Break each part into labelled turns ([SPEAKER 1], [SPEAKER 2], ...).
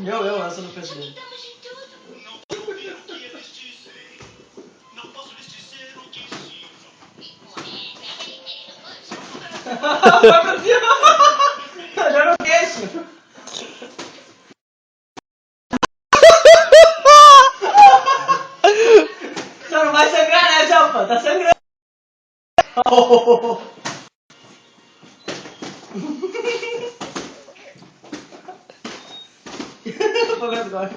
[SPEAKER 1] Eu, essa não penso dele. Vai pra cima! Já não queixo! Só não vai sangrar, né, Jampa? Tá sangrando! Oh. Vou ver agora.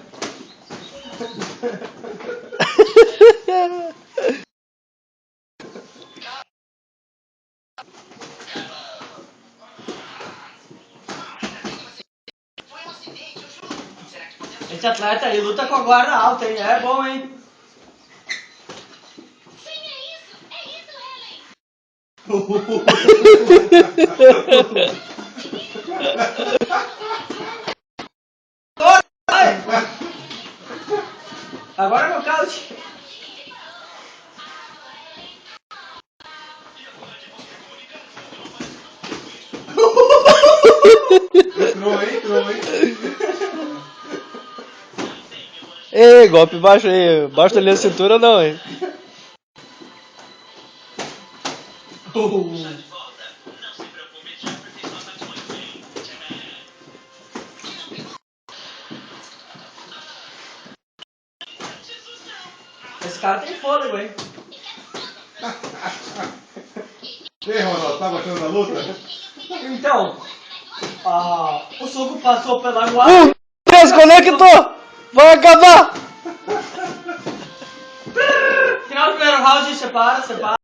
[SPEAKER 1] Esse atleta aí luta com a guarda alta, hein? É bom, hein?
[SPEAKER 2] Sim, é isso, Helen.
[SPEAKER 1] Agora é nocaute.
[SPEAKER 3] Entrou, hein?
[SPEAKER 4] Ei, golpe baixo aí. Baixo da linha de cintura não, hein?
[SPEAKER 1] Esse cara tem fôlego, hein?
[SPEAKER 3] E aí, Ronaldo, tá gostando da luta?
[SPEAKER 1] Então, o soco passou pela guarda.
[SPEAKER 4] Desconectou! Vai acabar!
[SPEAKER 1] Final do primeiro round, separa.